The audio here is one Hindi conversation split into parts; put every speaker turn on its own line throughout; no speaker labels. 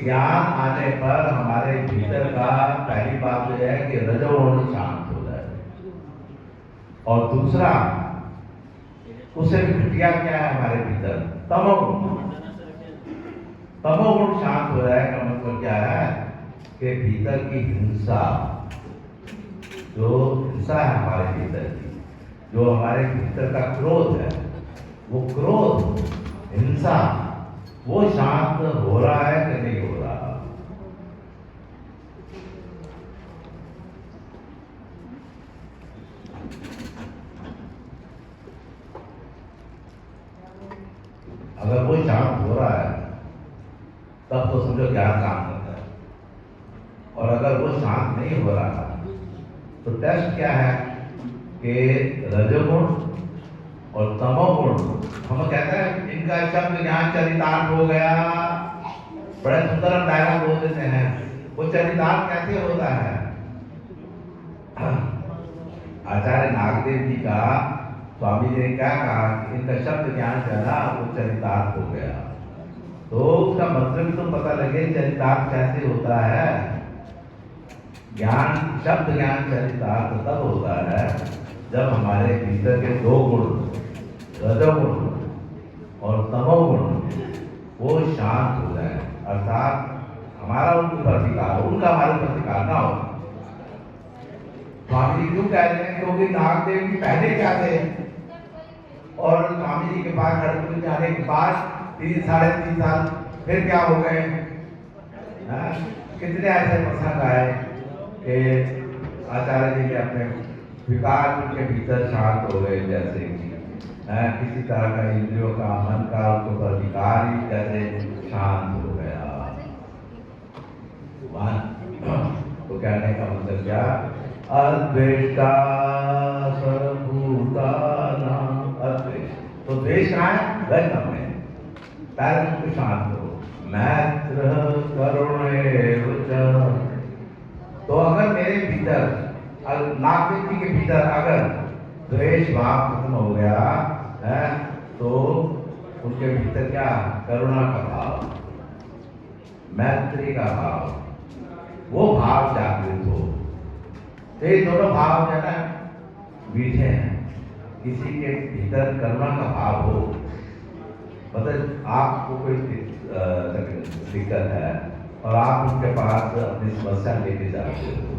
ज्ञान आने पर हमारे भीतर का पहली बात तो यह है कि रजोगुण शांत हो जाए, और दूसरा उससे भी घटिया क्या है हमारे भीतर, तमोगुण। तमोगुण शांत हो जाए का मतलब क्या है कि भीतर की हिंसा, जो हिंसा है हमारे भीतर की, जो हमारे भीतर का क्रोध है, वो क्रोध, हिंसा, वो शांत हो रहा है कि नहीं हो रहा। अगर वो शांत हो रहा है तब तो समझो ज्ञान काम करता है, और अगर वो शांत नहीं हो रहा तो टेस्ट क्या है कि रजोगुण और तमोगुण, हम कहते हैं इनका शब्द ज्ञान चरितार्थ हो गया। बड़े सुंदर हम डायलॉग बोल देते हैं, वो चरितार्थ कैसे होता है? आचार्य नागदेव जी का, स्वामी जी ने क्या कहा कि इनका शब्द ज्ञान जो है ना वो चरितार्थ हो गया। तो उसका मतलब तो पता लगे चरितार्थ कैसे होता है। ज्ञान, शब्द ज्ञान चरितार्थ तब होता है जब हमारे भीतर के दो गुण, रजोगुण और तमोगुण, वो शांत हो जाए, अर्थात हमारा उनके प्रतिकार, उनका हमारे प्रतिकार ना हो। स्वामी जी क्यों कह रहे हैं? क्योंकि नागदेव जी पहले क्या थे, और स्वामी जी के पास खड़गपुर जाने के बाद 3 साढ़े 3 साल फिर क्या हो गए? कितने ऐसे प्रसंग आए कि आचार्य जी ने अपने विकार उनके भीतर शांत हो गए, जैसे कि किसी तरह का इंद्रियों का, मन का उनको प्रतिकार ही जैसे शांत हो गया। तो कहने का मतलब क्या? अद्वेष्टा सर्वभूतानां अद्वेष। तो द्वेष कहाँ है? वैष्णव में। पहले उनको शांत करो। मैत्र करुणेव च। तो अगर मेरे भीतर, नागदेव जी के भीतर अगर द्वेष भाव खत्म हो गया है, तो उनके भीतर क्या? करुणा का भाव, मैत्री का भाव, वो भाव जागृत हो। तो ये दोनों भाव जो है ना मीठे हैं। किसी के भीतर करुणा का भाव हो, मतलब आपको कोई दिक्कत है और आप उनके पास अपनी समस्या लेके जाते हो,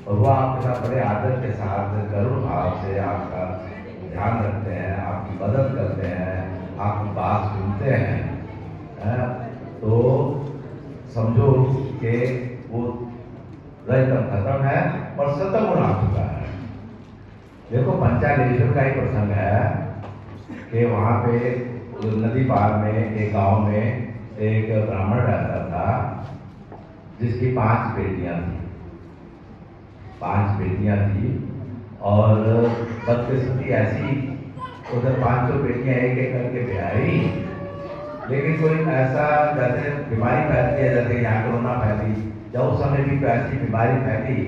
और वो आपके साथ बड़े आदर के साथ करुण भाव से आपका ध्यान रखते हैं, आपकी मदद करते हैं, आपकी बात सुनते हैं, तो समझो कि वो रजतम खत्म है और सतगुण आ चुका है। देखो पंचालेश्वर का ही प्रसंग है कि वहाँ पे नदी पार में एक गांव में एक ब्राह्मण रहता था जिसकी 5 बेटियां थी। 5 बेटियां थी और बदकिस्मती ऐसी, उधर 5 बेटियां एक एक करके ब्याही, लेकिन कोई ऐसा जैसे बीमारी फैलती है, जैसे यहाँ कोरोना फैली, जब उस समय भी कोई ऐसी बीमारी फैली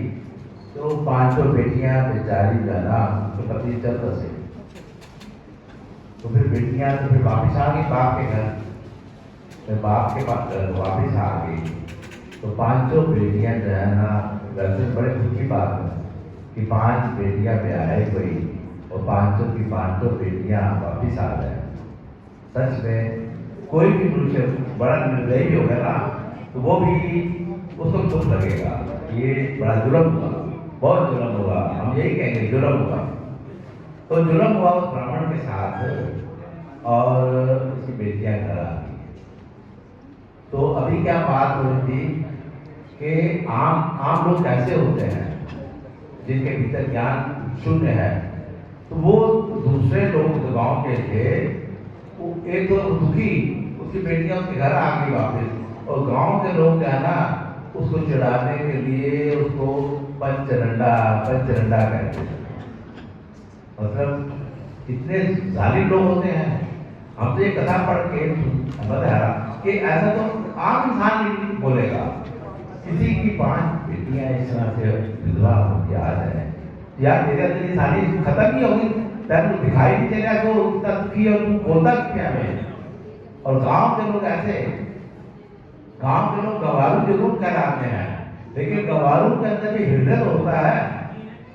तो 5 बेटियां बेचारी जो है ना, तो पति चल बसे। तो फिर बेटियां तो फिर वापिस आ गई बाप के घर, फिर बाप के पास वापिस आ गई। तो 5 बेटियां जो है ना, वैसे बड़े दुख की बात है कि 5 बेटियां ब्याहे कोई और 5 की 5 बेटियां वापिस आ गए। सच में कोई भी मनुष्य बड़ा निर्दयी होगा ना, तो वो भी उसको दुख लगेगा, ये बड़ा जुल्म हुआ, बहुत जुल्म हुआ, हम यही कहेंगे जुल्म हुआ। तो जुल्म हुआ उस ब्राह्मण के साथ और उसकी बेटियां घर आ गई। तो अभी क्या बात हो रही थी कि आम लोग कैसे होते हैं जिनके भीतर ज्ञान शून्य है, तो वो दूसरे लोग गांव के थे, एक तो दुखी, उसकी बेटियां उसके घर आ गई वापस, और गांव के लोग क्या ना उसको चिढ़ाने के लिए उसको पंचरंडा कहते हैं। मतलब इतने जालिम लोग होते हैं। हम तो ये कथा पढ़ के बता कि ऐसा तो आम इंसान नहीं बोलेगा। किसी की 5 बेटियां इस तरह से विधवा होकर आ जाए, यार तेरे अंदर सारी खत्म ही होगी, तेरे को दिखाई नहीं देगा तो उतना दुखी और तू बोलता क्या है। और गांव के लोग ऐसे, गांव के लोग गवारू जरूर कहलाते हैं, लेकिन गवारू के अंदर भी हृदय तो होता है।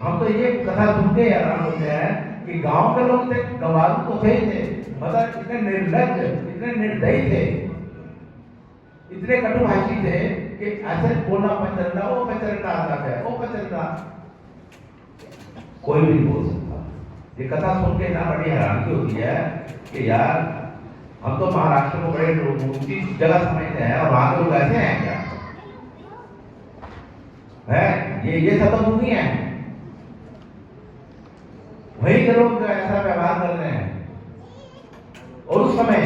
हम तो ये कथा सुनते हैरान होते हैं कि गांव के लोग थे, गवारू तो थे, मतलब इतने निर्लज, इतने निर्दयी थे, इतने कटुभाषी थे कि ऐसे बोलना पचरना, वो पचरना आता है, वो पचरना, कोई भी नहीं बोल सकता। ये कथा सुन के ना बड़ी हैरानी होती है कि यार हम तो महाराष्ट्र को बड़े ऊंची जगह समझते हैं और वहां के लोग ऐसे हैं क्या है? ये सतभूमि है, वहीं के लोग ऐसा व्यवहार कर रहे हैं। और उस समय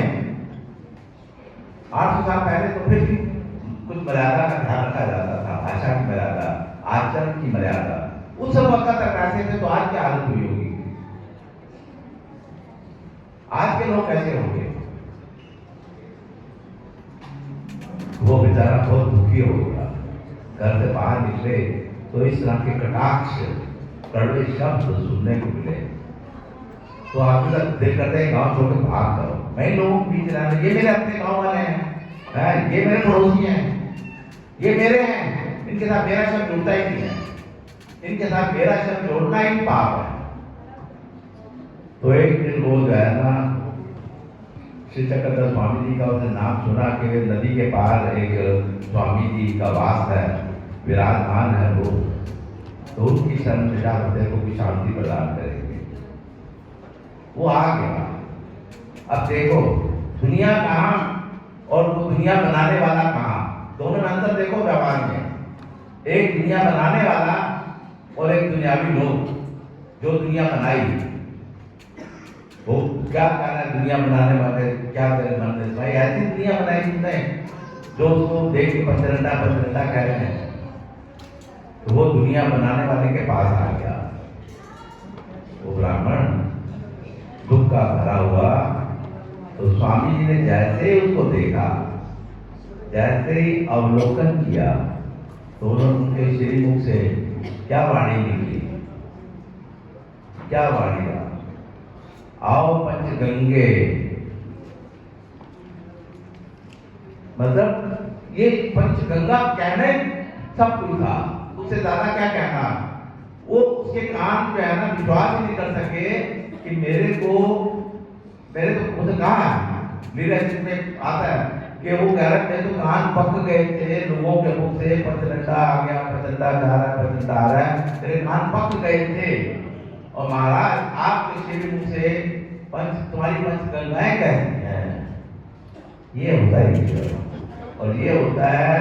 800 साल पहले तो फिर भी कुछ मर्यादा का ध्यान रखा जाता था, भाषा की मर्यादा, आचरण की मर्यादा। उस वक्त तक ऐसे थे, तो आज क्या हालत हुई होगी? आज के लोग कैसे होंगे? वो बेचारा बहुत दुखी हो गया, घर से बाहर निकले तो इस तरह के कटाक्ष, कड़वे शब्द सुनने को मिले। तो आप दिल करते हैं गांव छोड़ के भाग करो। मैं लोगों के बीच रहना, ये मेरे अपने गांव वाले हैं, ये मेरे पड़ोसी हैं, ये मेरे हैं, इनके साथ मेरा शब्द जुड़ता ही नहीं है, इनके साथ मेरा शब्द जोड़ना ही पाप है। तो एक दिन वो जो है ना, श्री चक्रधर स्वामी जी का उसने नाम सुना कि नदी के पार एक स्वामी जी का वास है, विराजमान है वो, तो उनकी शरण से हृदय को भी शांति प्रदान करेंगे। वो आ गया। अब देखो दुनिया कहाँ और वो दुनिया बनाने वाला कहाँ, दोनों में अंतर देखो व्यवहार में। एक दुनिया बनाने वाला और एक दुनियावी लोग। जो दुनिया बनाई वो क्या कहना है, दुनिया बनाने वाले क्या करे मन में भाई, ऐसी दुनिया बनाई तुमने जो उसको देख के पचरंडा पचरंडा कह रहे हैं। तो वो दुनिया बनाने वाले के पास आ गया। वो ब्राह्मण दुख का भरा हुआ, तो स्वामी जी ने जैसे ही उसको देखा, जैसे ही अवलोकन किया, तो उनके श्रीमुख से क्या वाणी निकली, क्या वाणी का, आओ पंचगंगे। मतलब ये पंचगंगा कहने सब कुछ था, उससे ज्यादा क्या कहना। वो उसके कान पे है ना विश्वास ही नहीं कर सके कि मेरे तो उसे कहा लीलाचित में आता है कि वो कह रहे थे तो कान पक गए थे लोगों के मुख से, पचरंडा आ गया, पचरंडा जा रहा है, पचरंडा आ रहा है, तेरे कान पक गए थे। और महाराज आपके श्री मुख से तुम्हारी पंचगंगाएं कैसी हैं? ये होता है ईश्वर। और ये होता है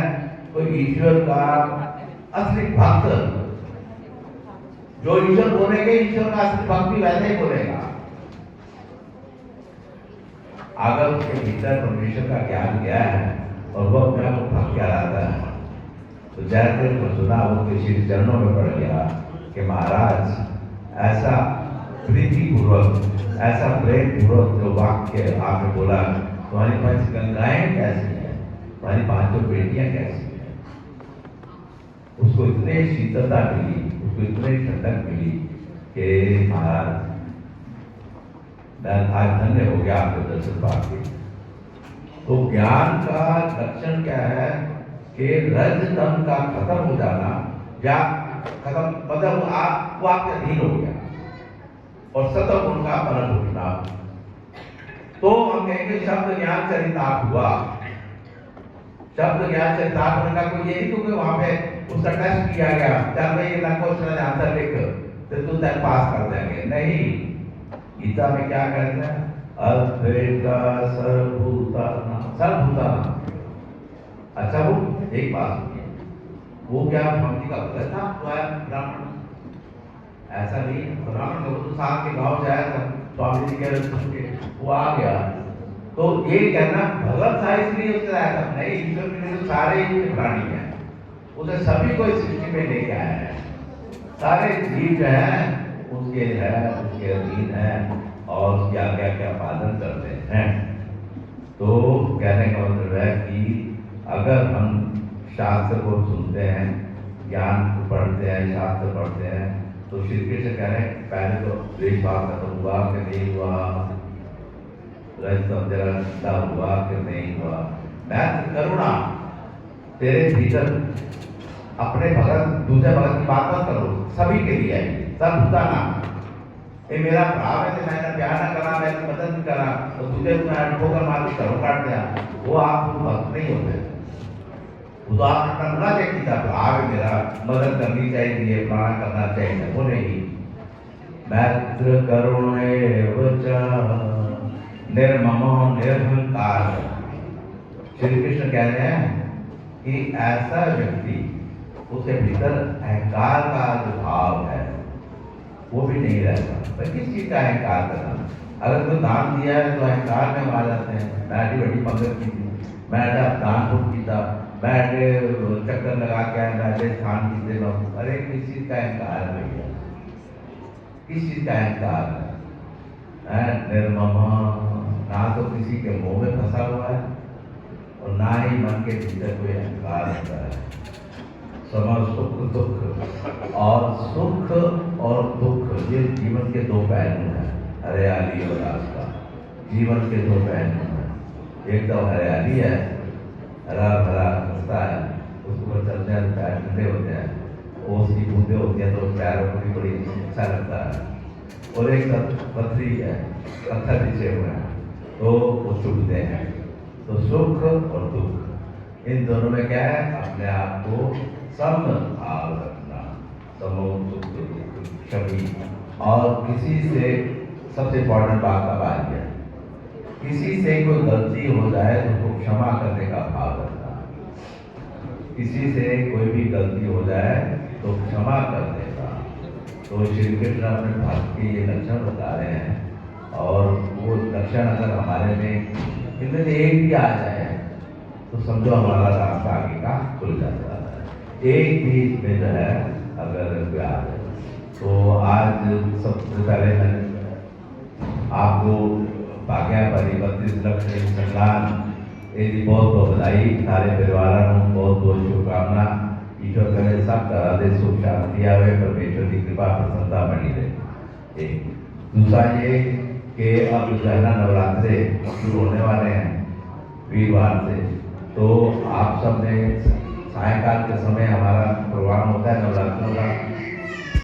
कोई ईश्वर का असली भक्त। जो ईश्वर बोलेंगे, ईश्वर का असली भक्त भी वैसे ही बोलेगा। अगर उसके भीतर परमेश्वर का ज्ञान गया है और वो अपने आप को भक्त कहलाता है, तो जैसे उसने सुना वो किसी चरणों में पड़ गया कि महाराज ऐसा प्रीति पूर्वक, ऐसा प्रेम पूर्वक जो वाक्य आपने बोला, तुम्हारी पंचगंगाएं कैसी हैं, तुम्हारी पांचों बेटियां कैसी हैं। उसको इतने शीतलता मिली, उसको इतने ठंडक मिली कि महाराज आज धन्य हो गया आपके दर्शन पाके। तो ज्ञान का लक्षण क्या है कि रजतम का खत्म हो जाना, या खत्म मतलब वो आपके अधीन हो गया, और सतगुण का पनप उठना। तो हम कहेंगे शब्द ज्ञान चरितार्थ हुआ। शब्द ज्ञान चरितार्थ होने का कोई यही, क्योंकि वहां पे उसका टेस्ट किया गया, चल भाई ये क्वेश्चन आंसर लिख तो तुम तक पास कर देंगे। नहीं, गीता में क्या कहते हैं, अद्वैता सर्वभूतानां सर्वभूतानां। अच्छा वो एक बात सुनिए, वो क्या स्वामी का भगत था ब्राह्मण? ऐसा नहीं, ब्राह्मण तो साथ के गांव जाया था, स्वामी जी के वो आ गया। तो ये कहना भगत था इसलिए उससे आया था, नहीं, ईश्वर के लिए तो सारे ही प्राणी हैं, उसे सभी को इस सृष्टि में लेके आया है। सारे जीव जो है उसके अधीन है और उसकी आज्ञा का पालन करते हैं। तो कहने का मतलब है कि अगर हम शास्त्र को सुनते हैं, ज्ञान को पढ़ते हैं, शास्त्र पढ़ते हैं, तो श्री कृष्ण कह रहे हैं पहले तो द्वेषभाव खत्म हुआ कि नहीं हुआ, रजतम जरा हुआ कि नहीं हुआ, मैत्र करुणा तेरे भीतर अपने भगत दूसरे भगत की बात मत करो, सभी के लिए आई सब भूता नाम। ये मेरा भाव है कि मैंने प्यार न करा, मैंने मदद नहीं करा तो तुझे ठोकर मार के घरों काट दिया, वो आप भक्त नहीं होते। वो तो आप अपना बुला देखी था, भाव है मेरा, मदद करनी चाहिए, प्राण करना चाहिए, वो नहीं। मैत्र करुणे वचा निर्ममो निर्हंकार। श्री कृष्ण कह रहे हैं कि ऐसा व्यक्ति, उसके भीतर अहंकार का जो भाव है वो भी नहीं रहता। पर किस चीज का अहंकार करना? अगर कोई दान दिया है तो अहंकार में आ जाते हैं, मैं एडी बड़ी पंगत की थी, मैं दान भूख की था, मैं चक्कर लगा के आया, मैं स्थान की दे रहा हूँ। अरे किस चीज का अहंकार है भैया? किस चीज का अहंकार है? निर्ममा, ना तो किसी के मुंह में फंसा हुआ है और ना ही मन के भीतर कोई अहंकार होता है। सम सुख दुख, और सुख और दुख ये जीवन के दो पहलू हैं, हरियाली और रास्ता। जीवन के दो पहलू हैं, एक तो हरियाली है, हरा भरा रास्ता है, उसके ऊपर चलते हैं पैर ठंडे होते हैं, ओस की बूंदें होती हैं तो पैरों को भी बड़ी अच्छा लगता है। और एक पथरी है, पत्थर पीछे हुए हैं तो वो चुभते हैं। तो सुख और दुख, इन दोनों में क्या है? अपने आप को सम भाव रखना, समो सुख दुख क्षमी। और किसी से सबसे इम्पोर्टेंट बात का बात है, किसी से कोई गलती हो जाए तो उसको क्षमा करने का भाव रखना। किसी से कोई भी गलती हो जाए तो क्षमा करने का। तो श्री कृष्ण अपने भक्त के ये लक्षण बता रहे हैं, और वो लक्षण अगर हमारे में इनमें से एक भी आ जाए तो समझो हमारा रास्ता आगे का खुल जाता है। एक भी इसमें जो है अगर कोई आ जाए तो आज सबसे पहले मैंने आपको भाग्या परी 32 लक्ष्य संग्राम यदि बहुत बहुत बधाई, सारे परिवार को बहुत बहुत शुभकामना। ईश्वर करे सब तरह से सुख शांति आवे, परमेश्वर की कृपा प्रसन्नता बनी रहे। एक दूसरा ये कि अब जो है ना नवरात्रे शुरू होने वाले हैं वीरवार से, तो आप सब ने सायंकाल के समय हमारा प्रोग्राम होता है नवरात्रों का,